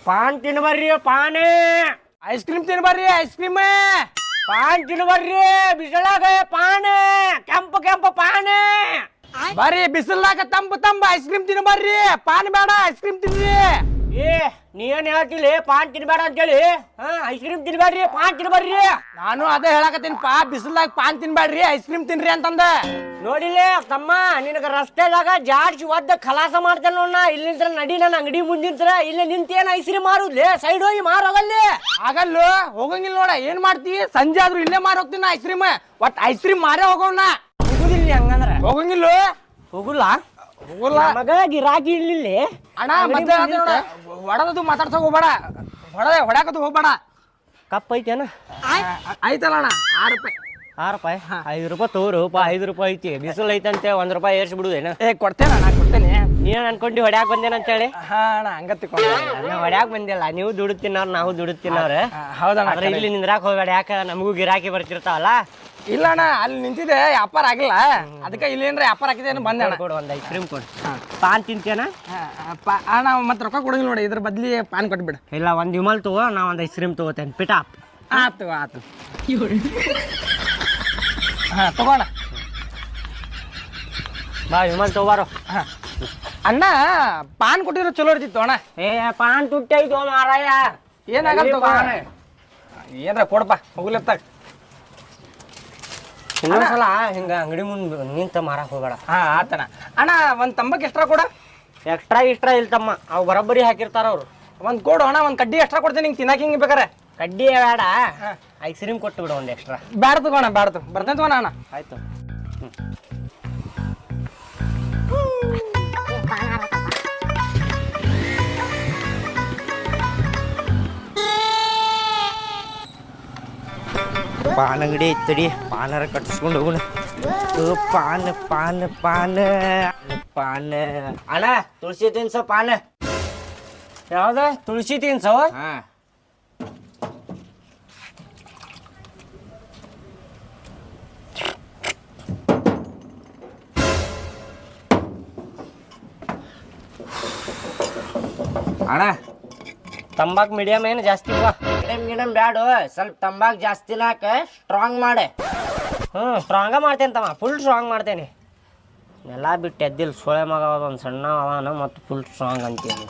PAN ತಿನ್ ಬರ್ರಿ ಪಾನೇ. Ice cream ತಿನ್ ಬರ್ರಿ ಐಸ್ ಕ್ರೀಮ್. ಪಾನ್ ತಿನ್ ಬರ್ರಿ ಬಿಸಿಲಾಗ ಪಾನ್ ಕೆಂಪ ಕೆಂಪ ಪಾನ್. ಬರ್ರಿ ಬಿಸಿಲಾಗ ತಂಬ ಐಸ್ ಕ್ರೀಮ್ ತಿನ್ ಬರ್ರಿ. ಪಾನ್ ಬೇಡ ಐಸ್ ಕ್ರೀಮ್ ತಿನ್ರಿ. ಏ ನೀ ಏನ್ ಹೇಳ್ತಿಲ್ಲ ಪಾನ್ ತಿನ್ಬೇಡ ಅಂತೇಳಿ. ಐಸ್ ಕ್ರೀಮ್ ತಿನ್ಬೇಡ್ರಿ ಪಾನ್ ತಿನ್ಬರ್ರಿ. ನಾನು ಅದೇ ಹೇಳಕತ್ತೀನಿ ಬಿಸಿಲಾಗ ಪಾನ್ ತಿನ್ಬೇಡ್ರಿ ಐಸ್ ಕ್ರೀಮ್ ತಿನ್ರಿ ಅಂತಂದ. ನೋಡಿಲ್ಲ ತಮ್ಮ ನಿನಗ ರಸ್ತೆದಾಗ ಜಾಡ್ಸಿ ಒದ್ದ ಖಲಾಸ ಮಾಡ್ತೇನೆ ನೋಡ. ಇಲ್ಲಿ ನಿಂತ್ರ ನಡಿ ನನ್ನ ಅಂಗಡಿ ಮುಂದಿಂತ್ರ ಇಲ್ಲಿ ನಿಂತೇನ ಐಸ್ ಕ್ರೀಮ್ ಮಾರುದ್ಲಿ ಸೈಡ್ ಹೋಗಿ ಮಾರೋಗಲ್ಲಿ. ಆಗಲ್ಲು ಹೋಗಂಗಿಲ್ಲ ನೋಡ. ಏನ್ ಮಾಡ್ತಿ ಸಂಜೆ ಆದ್ರೂ ಇಲ್ಲೇ ಮಾರ ಹೋಗ್ತೀನಿ ಐಸ್ ಕ್ರೀಮ್. ಒಟ್ ಐಸ್ ಕ್ರೀಮ್ ಮಾರೇ ಹೋಗೋಣ. ಹೋಗುದಿಲ್ಲ ಹಂಗಂದ್ರ ಹೋಗಂಗಿಲ್ಲ. ಹೋಗುಲ್ಲ ಹೋಗಲ್ಲ ಮಗ ಗಿರಾಕಿ ಇಲ್ಲಿ ಅಣ್ಣ. ಮತ್ತೆ ಹೊಡದದು ಮಾತಾಡ್ಸಕ್ ಹೋಗ್ಬೇಡ. ಹೊಡ್ಯಾಕದು ಹೋಗ್ಬೇಡ. ಕಪ್ ಐತೇನ? ಆಯ್ತಲ್ಲ ಅಣ್ಣ 6 ರೂಪಾಯಿ. 6 ರೂಪಾಯಿ 5 ರೂಪಾಯಿ ತಗೋರಪ್ಪ. 5 ರೂಪಾಯಿ ಐತಿ ಬಿಸಿಲು ಐತಂತೆ 1 ರೂಪಾಯಿ ಏರ್ಸಿ ಬಿಡುದೇನ? ಕೊಡ್ತೇನೆ ಅಣ್ಣ ಕೊಡ್ತೇನೆ. ನೀನ್ ಅನ್ಕೊಂಡಿ ಹೊಡ್ಯಾಕ್ ಬಂದೇನ ಅಂತೇಳಿ? ಹಾ ಅಣ್ಣ ಹಂಗತ್ತಿಕೊಂಡ ಹೊಡ್ಯಾಕ್ ಬಂದಿಲ್ಲ. ನೀವು ದುಡ್ಡು ತಿನ್ನೋರು ನಾವು ದುಡ್ಡು ತಿನ್ನೋರು. ಹೌದಣ್ಣ. ಆದ್ರೆ ಇಲ್ಲಿ ನಿಂದ್ರಾಕ್ ಹೋಗ್ಬೇಡ. ಯಾಕ ನಮಗೂ ಗಿರಾಕಿ ಬರ್ತಿರ್ತಾವಲ್ಲ. ಇಲ್ಲ ಅಣ್ಣ ಅಲ್ಲಿ ನಿಂತಿದೆ ವ್ಯಾಪಾರ ಆಗಿಲ್ಲ. ಅದಕ್ಕೆ ಇಲ್ಲಿ ಏನ್ರ ವ್ಯಾಪಾರ ಆಗಿದೆ ಬಂದೆ ಅಣ್ಣ. ಕೊಡು ಒಂದು ಐಸ್ ಕ್ರೀಮ್ ಕೊಡು. ಪಾನ್ ತಿಂತೇನ? ಅಣ್ಣ ಮತ್ತೆ ರೊಕ್ಕ ಕೊಡಂಗಿಲ್ಲ ನೋಡಿ. ಇದ್ರ ಬದ್ಲಿ ಪಾನ್ ಕೊಟ್ಬಿಡು. ಇಲ್ಲ ಒಂದು ವಿಮಲ್ ತಗೋ ನಾ ಒಂದು ಐಸ್ ಕ್ರೀಮ್ ತಗೋತೇನೆ. ಪಿಟಾಪ್ ಆತು ಆತು. ಹಾ ತಗೋಣ. ಬಾ ವಿಮಲ್ ತಗೋಬಾರೋ. ಅಣ್ಣ ಪಾನ್ ಕೊಟ್ಟಿರೋ ಚಲೋ ಇರ್ತಿತ್ತು ಅಣ್ಣ. ಏ ಪಾನ್ ತುಟ್ಟೈತೋ ಮಾರಾಯ. ಏನಾಗಲ್ಲ ಪಾನ್ ಏನ್ರ ಕೊಡಪ್ಪ ಹೋಗ್ಲತ್ತಾಗ. ಇನ್ನೊಂದ್ಸಲ ಹಿಂಗ ಅಂಗಡಿ ಮುಂದೆ ನಿಂತ ಮಾರಕ್ ಹೋಗ್ಬೇಡ. ಹಾ ಆತಣ್ಣ. ಅಣ್ಣ ಒಂದ್ ತಂಬಕ್ ಎಕ್ಸ್ಟ್ರಾ ಕೊಡ. ಎಕ್ಸ್ಟ್ರಾ ಇಲ್ತಮ್ಮ ಅವು ಬರೋಬ್ಬರಿ ಹಾಕಿರ್ತಾರ ಅವ್ರು. ಒಂದ್ ಕೊಡು ಅಣ್ಣ. ಒಂದ್ ಕಡ್ಡಿ ಎಕ್ಸ್ಟ್ರಾ ಕೊಡ್ತೀನಿ ಹಿಂಗೆ ತಿನ್ನಾಕ ಹಿಂಗೆ ಬೇಕಾರೆ. ಕಡ್ಡಿ ಬೇಡ ಐಸ್ ಕ್ರೀಮ್ ಕೊಟ್ಟು ಬಿಡು ಒಂದು ಎಕ್ಸ್ಟ್ರಾ. ಬ್ಯಾಡ ತಗೋಣ ಬ್ಯಾಡ್ತು ಬರ್ತೇನೆ ತಗೋಣ ಅಣ್ಣ. ಆಯ್ತು. ಪಾನ್ ಅಂಗಡಿ ಐತಡಿ. ಪಾನರ ಕಟ್ಸ್ಕೊಂಡು ಹೋಗೋಣ. ಪಾನ್ ಪಾನ್ ಪಾನ್ ಪಾನ್ ಅಣ್ಣ ತುಳಸಿ ತಿನ್ಸೋ ಪಾನ್. ಯಾವ್ದ ತುಳಸಿ ತಿನ್ಸೋ? ಅಣ್ಣ ತಂಬಾಕ್ ಮೀಡಿಯಂ ಏನು ಜಾಸ್ತಿ ಮೀಡಿಯಂ ಬ್ಯಾಡು. ಸ್ವಲ್ಪ ತಂಬಾಕ್ ಜಾಸ್ತಿ ಹಾಕ ಸ್ಟ್ರಾಂಗ್ ಮಾಡೆ. ಸ್ಟ್ರಾಂಗ ಮಾಡ್ತೇನೆ ತಮ್ಮ. ಫುಲ್ ಸ್ಟ್ರಾಂಗ್ ಮಾಡ್ತೇನೆ. ಎಲ್ಲ ಬಿಟ್ಟು ಎದ್ದಿಲ್ಲ ಸೊಳೆ ಮಗ ಒಂದು ಸಣ್ಣ ಅವನ ಮತ್ತು ಫುಲ್ ಸ್ಟ್ರಾಂಗ್ ಅಂತೀನಿ.